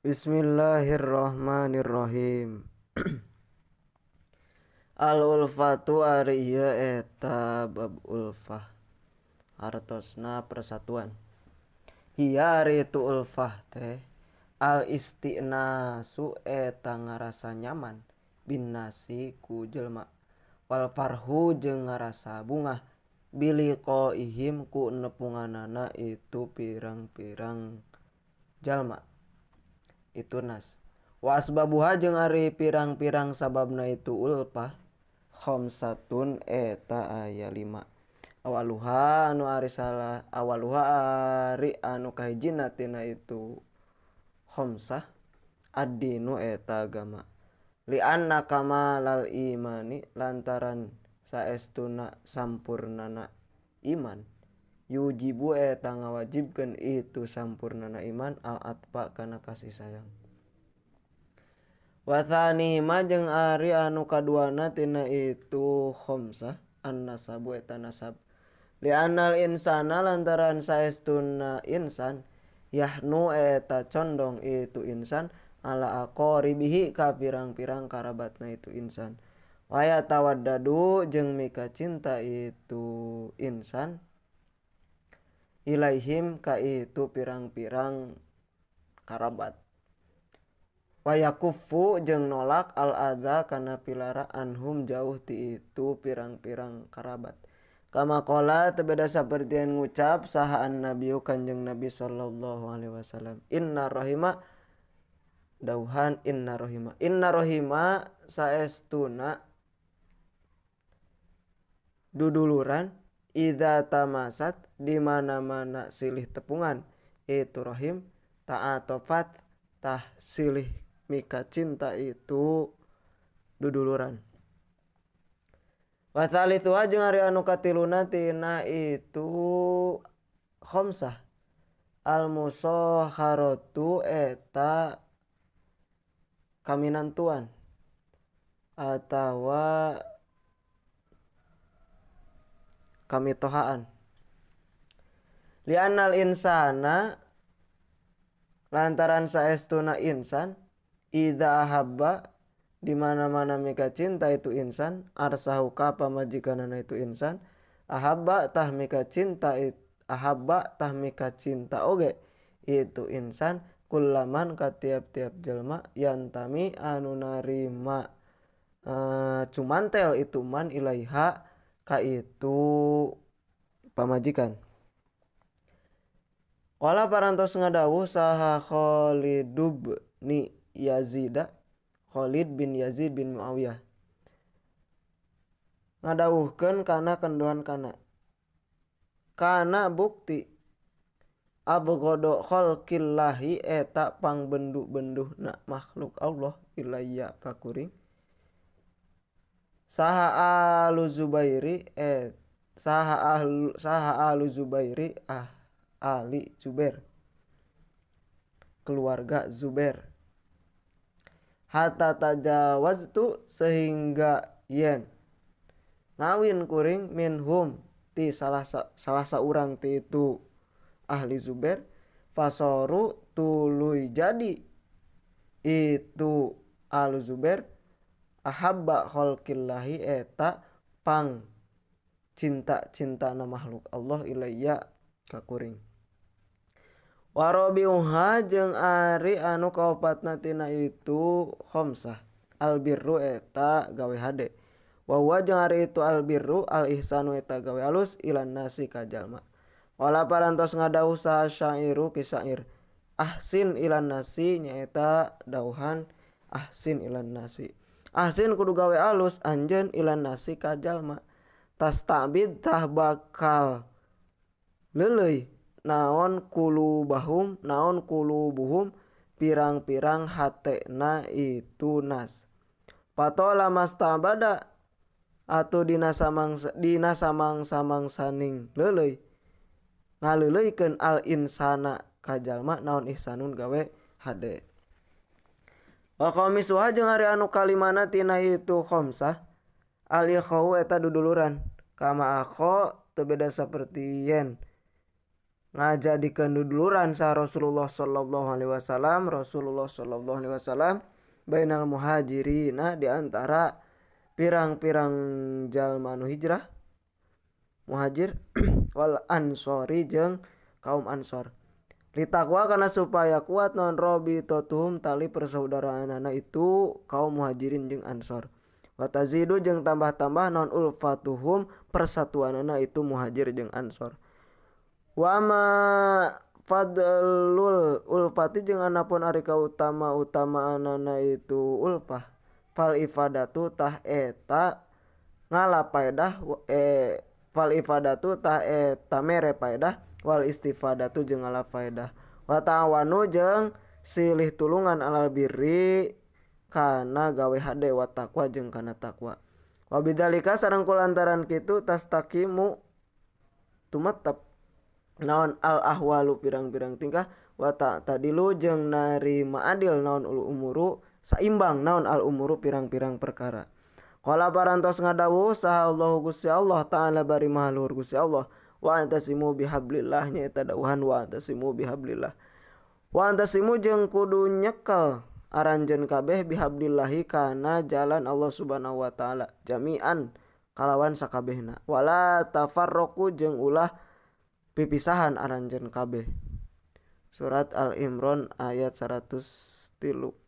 Bismillahirrahmanirrahim. Al-ulfatu ari ieu eta bab ulfah. Hartosna persatuan. Hiya ari itu ulfah teh al-istinasu eta ngarasa nyaman bin nasi ku jelma. Wal farhu jeung ngarasa bungah biliqaihim ku nepunganana itu pirang-pirang jalma. Itu nas. Wa asbabuha jeung ari pirang-pirang sababna itu ulfah khamsatun eta aya 5. Awaluha ari anu kahijina tina itu khamsah ad-dinu eta agama. Li anna kamalal imani lantaran saestuna sampurnana iman yujibu eta ngawajibkeun itu sampurnana iman al-atba kana kasih sayang. Wa tsanihima jeung ari anu kaduana tina itu khamsah an-nasabu eta nasab. Li anal insana lantaran saestuna insan yahnu eta condong itu insan ala aqaribihi ka pirang-pirang karabatna itu insan. Wa yatawaddadu jeung mika cinta itu insan ilaihim ka itu pirang-pirang karabat. Wa yakuffu jeung nolak al adza kana pilara anhum jauh ti itu pirang-pirang karabat. Kama qala teu beda sapertieun ngucap saha an-nabiyu Kanjeng Nabi sallallahu alaihi wasallam. Inna rohima saestuna duduluran idza tamasat di mana-mana silih tepungan itu rahim ta'atofat tah silih mika cinta itu duduluran. Wa tsalitsuha jeung ari anu katiluna tina itu khamsah al-musakharatu eta kaminantuan atawa kamitohaan. Li annal insana lantaran saestuna insan idza ahabba di mana-mana mika cinta itu insan arsahu ka pamajikanana itu insan ahabba tah mika cinta oge itu insan kullaman ka tiap-tiap jelma yantami anu narima cumantel itu man ilaiha ka itu pamajikan. Qala parantos ngadawuh saha Khalid bin Yazid bin Muawiyah ngadawuhkeun kana kenduhan kana bukti abghadu khalqillahi eta pangbendu-benduhna makhluk Allah ilayya ka kuring saha alu Zubairi ahli Zubair keluarga Zubair hatta tajawaztu sehingga yen ngawin kuring minhum ti salah saurang ti itu ahli Zubair fasoru tuluy jadi itu ahli Zubair ahabba khalqillahi eta pang cinta-cintana makhluk Allah ilayya ka kuring. Warabiuha jeung ari anu kaopatna tina itu khamsah albirru eta gawe hade. Wa huwa jeung ari itu albirru al ihsanu eta gawe alus ilan nasi ka jalma. Wala parantos ngadawuh sa syairu ki syair. Ahsin ilan nasi nyaeta dauhan ahsin ilan nasi. Ahsin kudu gawe alus anjeun ilan nasi ka jalma. Tastabid tah bakal leuleuy naon kulubuhum pirang-pirang hatena itu nas. Patola mastabada atuh dina samang-samang leuleuy ngaleuleuikeun al insana ka jalma naon ihsanun gawe hade. Wa qamisuha jeung ari anu kalimana tina itu khamsah al ikhau eta duduluran kama akho teu beda saperti yen ngajadikeun duduluran sa Rasulullah sallallahu alaihi wasallam bainal muhajirina di antara pirang-pirang jalma nu hijrah muhajir wal ansori jeung kaum ansor litakwa karena supaya kuat non robi totum tali persaudaraanana itu kaum muhajirin jeung ansor watazidu jeung tambah-tambah non ulfatuhum persatuanana itu muhajir jeung ansor wama fadlul ulfati jeung anapun ari kautama anana itu ulfah fal ifadatu tah eta ngalapaedah fal ifadatu tah eta mere paedah wal istifadatu jeung ala faedah wa ta'awanu jeung silih tulungan alal birri kana gawe hade wa taqwa jeung kana taqwa wa bidzalika sareng kulantaran kitu tastaqimu tumattap naon al ahwalu pirang-pirang tingkah wa tadilu jeung narima adil naon ul umuru saimbang naon al umuru pirang-pirang perkara qala parantos ngadawuh saha Allahu Gusti Allah taala bari maha luhur Gusti Allah wa antasimu bihablillah nyaeta dawuhan wa antasimu bihablillah wa antasimu jeung kudu nyekel aranjeun kabeh bihablillahi kana jalan Allah subhanahu wa taala jami'an kalawan sakabehna wala tafarraqu jeung ulah pipisahan aranjeun kabeh surat Al Imran ayat 103